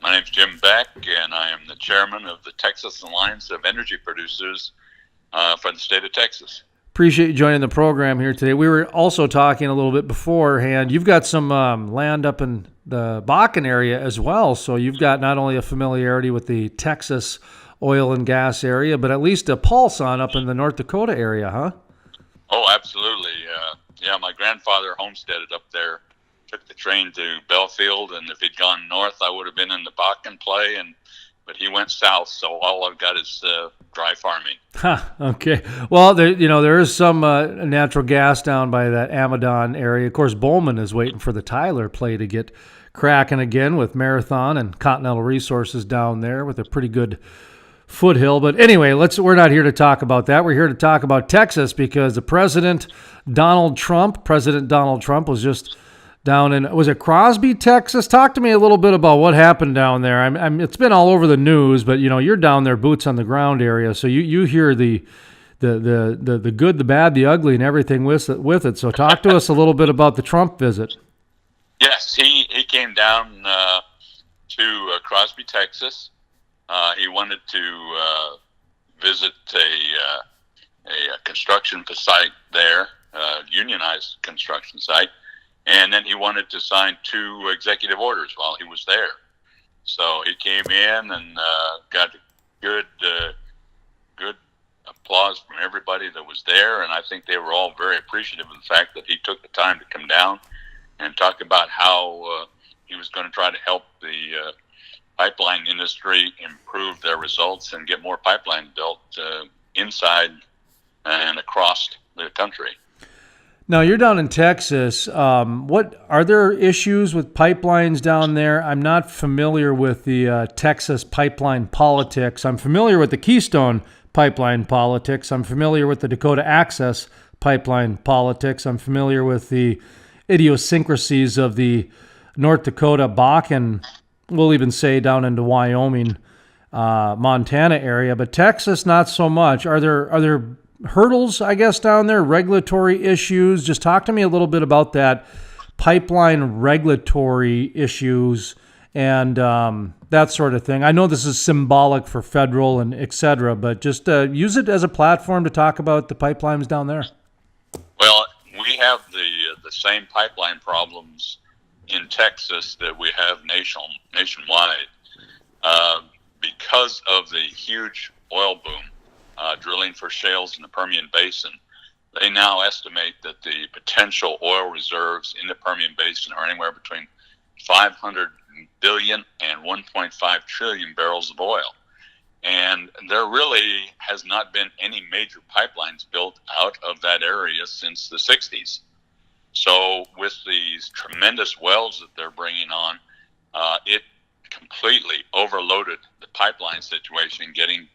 My name's Jim Beck, and I am the chairman of the Texas Alliance of Energy Producers for the state of Texas. Appreciate you joining the program here today. We were also talking a little bit beforehand. You've got some land up in the Bakken area as well, so you've got not only a familiarity with the Texas oil and gas area, but at least a pulse on up in the North Dakota area, huh? Oh, absolutely. Yeah, my grandfather homesteaded up there, took the train to Belfield, and if he'd gone north, I would have been in the Bakken play, but he went south, so all I've got is dry farming. Okay. Well, there is some natural gas down by that Amadon area. Of course, Bowman is waiting for the Tyler play to get cracking again with Marathon and Continental Resources down there with a pretty good foothill. But anyway, we're not here to talk about that. We're here to talk about Texas because the President Donald Trump was just down in, was it Crosby, Texas? Talk to me a little bit about what happened down there. It's been all over the news, but you're down there, boots on the ground area, so you hear the good, the bad, the ugly, and everything with it. So talk to us a little bit about the Trump visit. Yes, he came down to Crosby, Texas. He wanted to visit a construction site there, unionized construction site. And then he wanted to sign 2 executive orders while he was there. So he came in and got good applause from everybody that was there. And I think they were all very appreciative of the fact that he took the time to come down and talk about how he was going to try to help the pipeline industry improve their results and get more pipelines built inside and across the country. Now, you're down in Texas. What are there issues with pipelines down there? I'm not familiar with the Texas pipeline politics. I'm familiar with the Keystone pipeline politics. I'm familiar with the Dakota Access pipeline politics. I'm familiar with the idiosyncrasies of the North Dakota Bakken, we'll even say down into Wyoming, Montana area. But Texas, not so much. Are there hurdles, I guess, down there, regulatory issues? Just talk to me a little bit about that pipeline regulatory issues and that sort of thing. I know this is symbolic for federal and et cetera, but just use it as a platform to talk about the pipelines down there. Well, we have the same pipeline problems in Texas that we have nationwide because of the huge oil boom. Drilling for shales in the Permian Basin. They now estimate that the potential oil reserves in the Permian Basin are anywhere between 500 billion and 1.5 trillion barrels of oil. And there really has not been any major pipelines built out of that area since the 60s. So with these tremendous wells that they're bringing on, it completely overloaded the pipeline situation, getting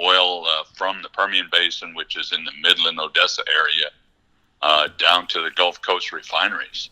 oil from the Permian Basin, which is in the Midland, Odessa area, down to the Gulf Coast refineries.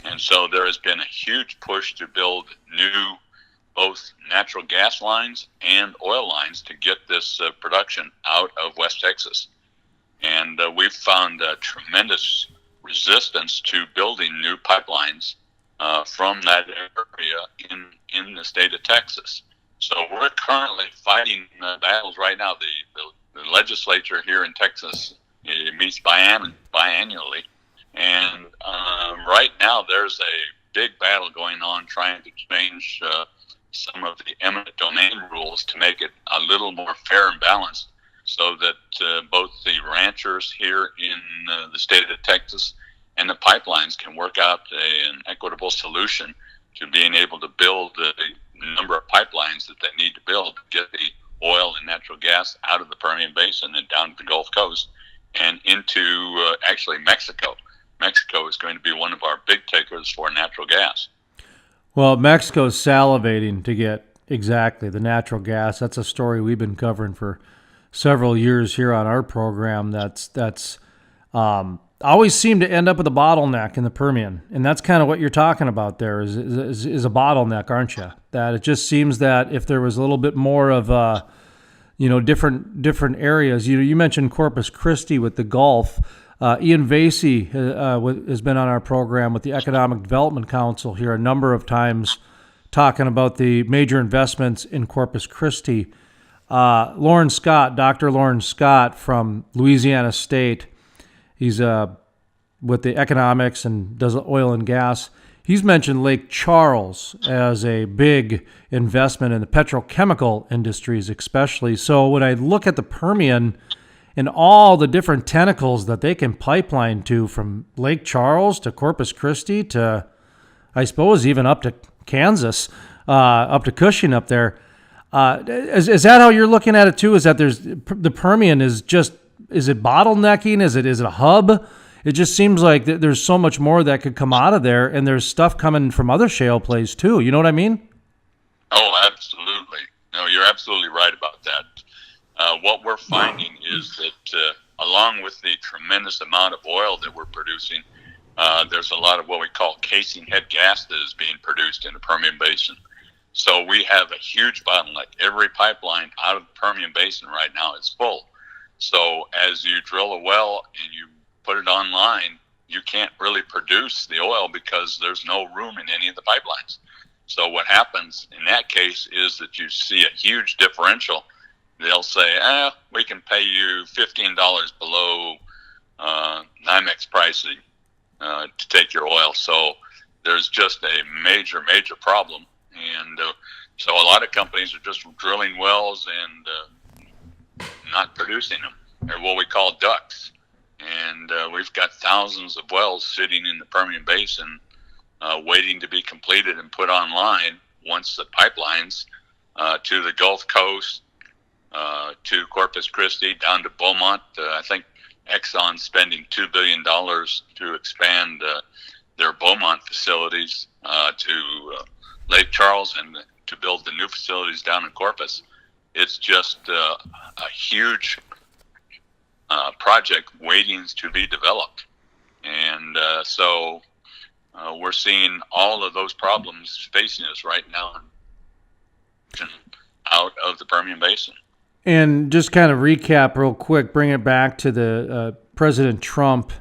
And so there has been a huge push to build new both natural gas lines and oil lines to get this production out of West Texas. And we've found tremendous resistance to building new pipelines from that area in the state of Texas. So we're currently fighting battles right now. The legislature here in Texas meets biannually, and right now there's a big battle going on trying to change some of the eminent domain rules to make it a little more fair and balanced, so that both the ranchers here in the state of Texas and the pipelines can work out an equitable solution to being able to build the number of pipelines that they need to build to get the oil and natural gas out of the Permian Basin and down to the Gulf Coast and into actually Mexico. Mexico is going to be one of our big takers for natural gas. Well, Mexico's salivating to get exactly the natural gas. That's a story we've been covering for several years here on our program. That's always seem to end up with a bottleneck in the Permian, and that's kind of what you're talking about there is a bottleneck, aren't you? That it just seems that if there was a little bit more of different areas. You mentioned Corpus Christi with the Gulf. Ian Vasey has been on our program with the Economic Development Council here a number of times, talking about the major investments in Corpus Christi. Dr. Lauren Scott from Louisiana State, he's with the economics and does oil and gas. He's mentioned Lake Charles as a big investment in the petrochemical industries, especially. So when I look at the Permian and all the different tentacles that they can pipeline to, from Lake Charles to Corpus Christi to, I suppose, even up to Kansas, up to Cushing up there. Is that how you're looking at it too? Is that the Permian is it bottlenecking? Is it a hub? It just seems like there's so much more that could come out of there, and there's stuff coming from other shale plays too. You know what I mean? Oh, absolutely. No, you're absolutely right about that. What we're finding is that along with the tremendous amount of oil that we're producing, there's a lot of what we call casing head gas that is being produced in the Permian Basin. So we have a huge bottleneck. Every pipeline out of the Permian Basin right now is full. So as you drill a well and you put it online, you can't really produce the oil because there's no room in any of the pipelines. So what happens in that case is that you see a huge differential. They'll say, we can pay you $15 below NYMEX pricing to take your oil. So there's just a major, major problem. And so a lot of companies are just drilling wells and not producing them. They're what we call DUCs. And we've got thousands of wells sitting in the Permian Basin waiting to be completed and put online once the pipelines to the Gulf Coast, to Corpus Christi, down to Beaumont. I think Exxon's spending $2 billion to expand their Beaumont facilities to Lake Charles and to build the new facilities down in Corpus. It's just a huge project waiting to be developed. And so we're seeing all of those problems facing us right now out of the Permian Basin. And just kind of recap real quick, bring it back to the President Trump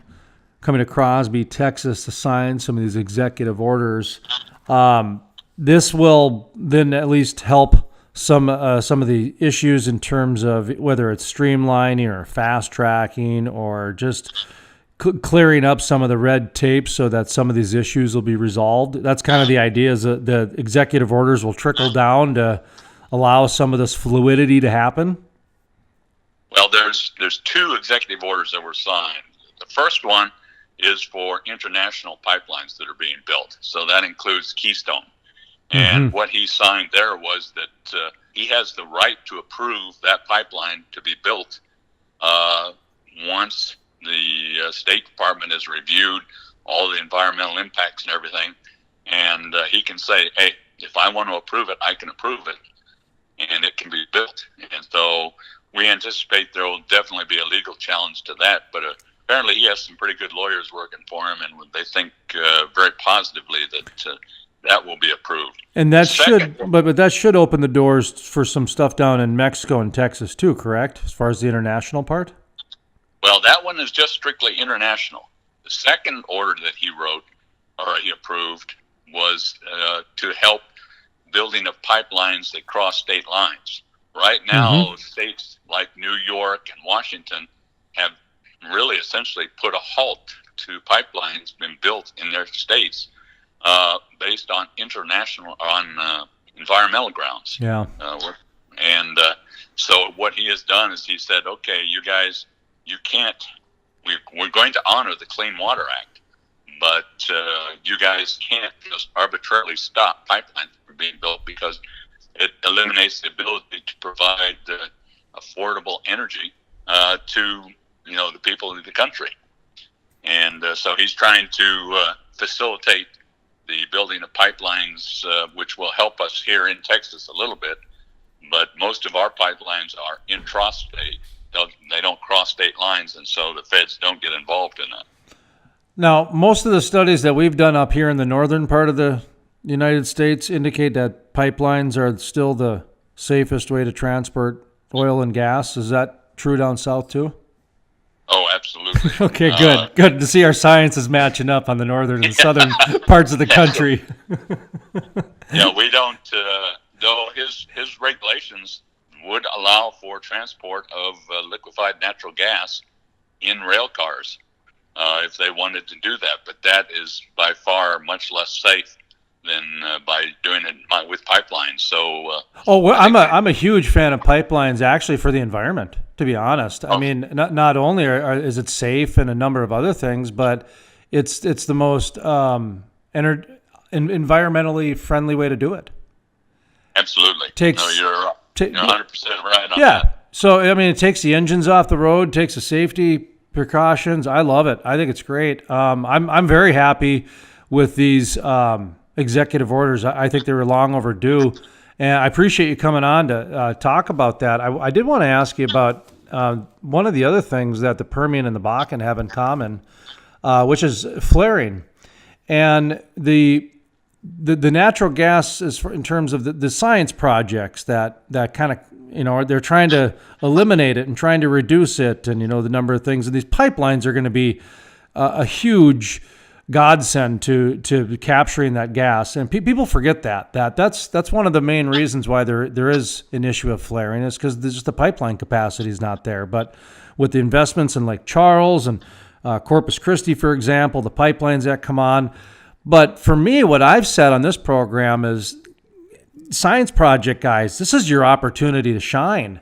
coming to Crosby, Texas to sign some of these executive orders. This will then at least help some of the issues in terms of whether it's streamlining or fast tracking or just clearing up some of the red tape so that some of these issues will be resolved. That's kind of the idea, is that the executive orders will trickle down to allow some of this fluidity to happen. Well, there's two executive orders that were signed. The first one is for international pipelines that are being built. So that includes Keystone. And what he signed there was that he has the right to approve that pipeline to be built once the State Department has reviewed all the environmental impacts and everything. And he can say, hey, if I want to approve it, I can approve it, and it can be built. And so we anticipate there will definitely be a legal challenge to that. But apparently he has some pretty good lawyers working for him, and they think very positively that that will be approved. And that but that should open the doors for some stuff down in Mexico and Texas too, correct? As far as the international part? Well, that one is just strictly international. The second order that he wrote, or he approved, was to help building of pipelines that cross state lines. Right now, states like New York and Washington have really essentially put a halt to pipelines being built in their states based on environmental grounds. Yeah. So what he has done is he said, okay, you guys, you can't, we're going to honor the Clean Water Act, but you guys can't just arbitrarily stop pipelines from being built because it eliminates the ability to provide affordable energy to the people of the country. And so he's trying to facilitate the building of pipelines, which will help us here in Texas a little bit. But most of our pipelines are intrastate. They don't cross state lines, and so the feds don't get involved in that. Now, most of the studies that we've done up here in the northern part of the United States indicate that pipelines are still the safest way to transport oil and gas. Is that true down south too? Oh, absolutely. Okay, good. Good to see our science is matching up on the northern and southern parts of the country. We don't. Though his regulations would allow for transport of liquefied natural gas in rail cars if they wanted to do that, but that is by far much less safe than by doing it with pipelines. So, I'm a huge fan of pipelines, actually, for the environment. To be honest, I mean, not only is it safe and a number of other things, but it's the most environmentally friendly way to do it. Absolutely. You're 100% right on that. So I mean, it takes the engines off the road, takes the safety precautions. I love it. I think it's great. I'm very happy with these executive orders. I think they were long overdue, and I appreciate you coming on to talk about that. I did want to ask you about one of the other things that the Permian and the Bakken have in common, which is flaring, and the natural gas is in terms of the science projects that kind of, they're trying to eliminate it and trying to reduce it, and the number of things. And these pipelines are going to be a huge godsend to capturing that gas. And people forget that's one of the main reasons why there is an issue of flaring, is because just the pipeline capacity is not there. But with the investments in Lake Charles and Corpus Christi, for example, the pipelines that come on. But for me, what I've said on this program is, science project guys, this is your opportunity to shine.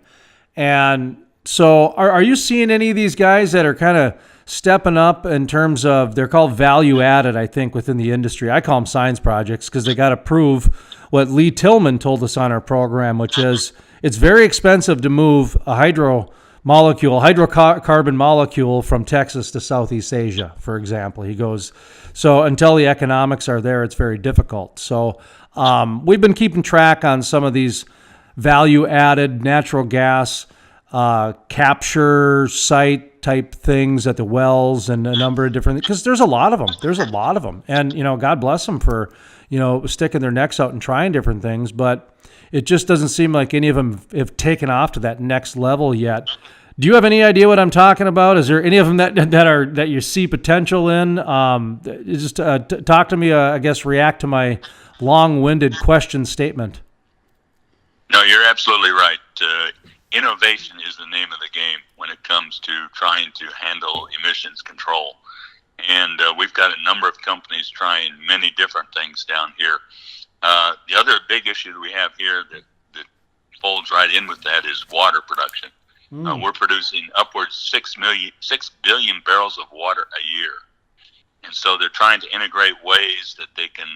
And so are you seeing any of these guys that are kind of stepping up in terms of, they're called value added, I think, within the industry? I call them science projects because they got to prove what Lee Tillman told us on our program, which is it's very expensive to move a hydrocarbon molecule from Texas to Southeast Asia, for example. He goes, so until the economics are there, it's very difficult. So we've been keeping track on some of these value-added natural gas capture site type things at the wells, and a number of different, because there's a lot of them. And, God bless them for, sticking their necks out and trying different things. But it just doesn't seem like any of them have taken off to that next level yet. Do you have any idea what I'm talking about? Is there any of them that you see potential in? Just talk to me. I guess react to my long-winded question statement. No, you're absolutely right. Innovation is the name of the game when it comes to trying to handle emissions control. And we've got a number of companies trying many different things down here. The other big issue that we have here that folds right in with that is water production. We're producing upwards 6 billion barrels of water a year. And so they're trying to integrate ways that they can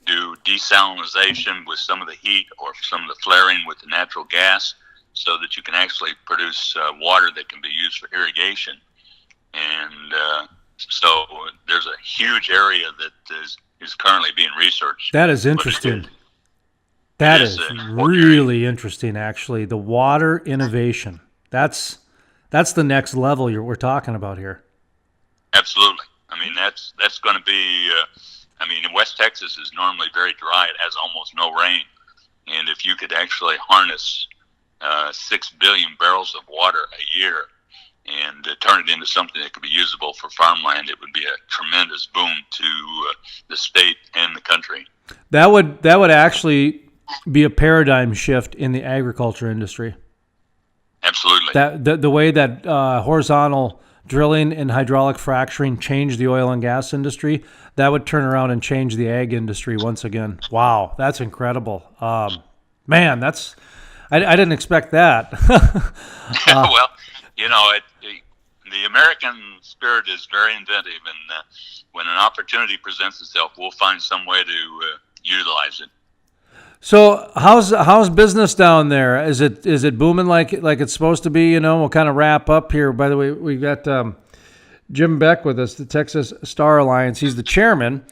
do desalination with some of the heat or some of the flaring with the natural gas, so that you can actually produce water that can be used for irrigation. And so there's a huge area that is currently being researched. That is interesting. That is really interesting, actually. The water innovation. That's the next level we're talking about here. Absolutely. I mean, that's going to be, West Texas is normally very dry. It has almost no rain. And if you could actually harness 6 billion barrels of water a year and turn it into something that could be usable for farmland, it would be a tremendous boom to the state and the country. That would actually be a paradigm shift in the agriculture industry. Absolutely. The way that horizontal drilling and hydraulic fracturing changed the oil and gas industry, that would turn around and change the ag industry once again. Wow, that's incredible. Man, I didn't expect that. Well, the American spirit is very inventive, and when an opportunity presents itself, we'll find some way to utilize it. So how's business down there? Is it booming like it's supposed to be? We'll kind of wrap up here. By the way, we've got Jim Beck with us, the Texas Star Alliance. He's the chairman.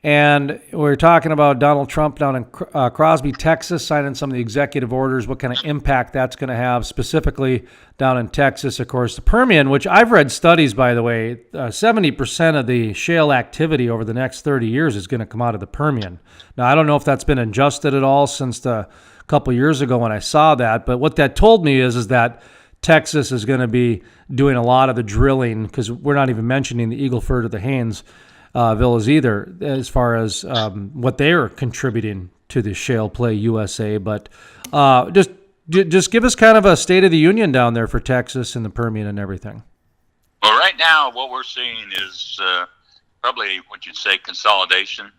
And we're talking about Donald Trump down in Crosby, Texas, signing some of the executive orders, what kind of impact that's going to have specifically down in Texas. Of course, the Permian, which I've read studies, by the way, 70% of the shale activity over the next 30 years is going to come out of the Permian. Now, I don't know if that's been adjusted at all since a couple years ago when I saw that, but what that told me is that Texas is going to be doing a lot of the drilling, because we're not even mentioning the Eagle Ford or the Haynes villas either, as far as what they're contributing to the Shale Play USA. But just give us kind of a state of the union down there for Texas and the Permian and everything. Well, right now, what we're seeing is probably what you'd say consolidation.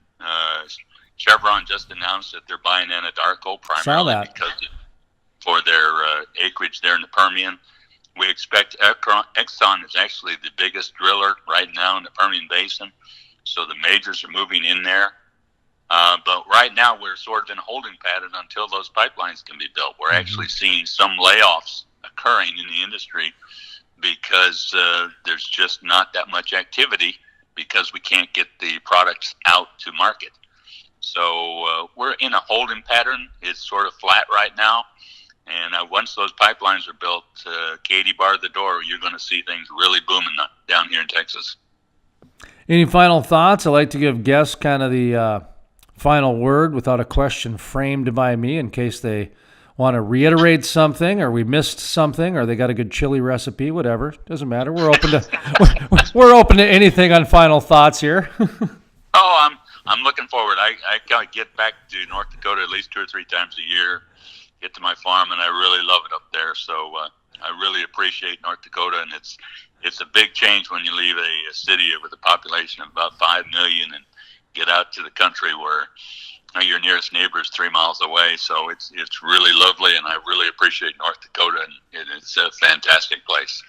Chevron just announced that they're buying Anadarko primarily because for their acreage there in the Permian. We expect Exxon is actually the biggest driller right now in the Permian Basin, so the majors are moving in there. But right now we're sort of in a holding pattern until those pipelines can be built. We're actually seeing some layoffs occurring in the industry because there's just not that much activity because we can't get the products out to market. So we're in a holding pattern. It's sort of flat right now. And once those pipelines are built, Katie, bar the door, you're going to see things really booming down here in Texas. Any final thoughts? I like to give guests kind of the final word without a question framed by me in case they want to reiterate something or we missed something or they got a good chili recipe, whatever. Doesn't matter. We're open to we're open to anything on final thoughts here. I'm looking forward. I gotta get back to North Dakota at least 2 or 3 times a year, get to my farm, and I really love it up there. So I really appreciate North Dakota, and it's a big change when you leave a city with a population of about 5 million and get out to the country where your nearest neighbor is 3 miles away. So it's really lovely, and I really appreciate North Dakota, and it's a fantastic place.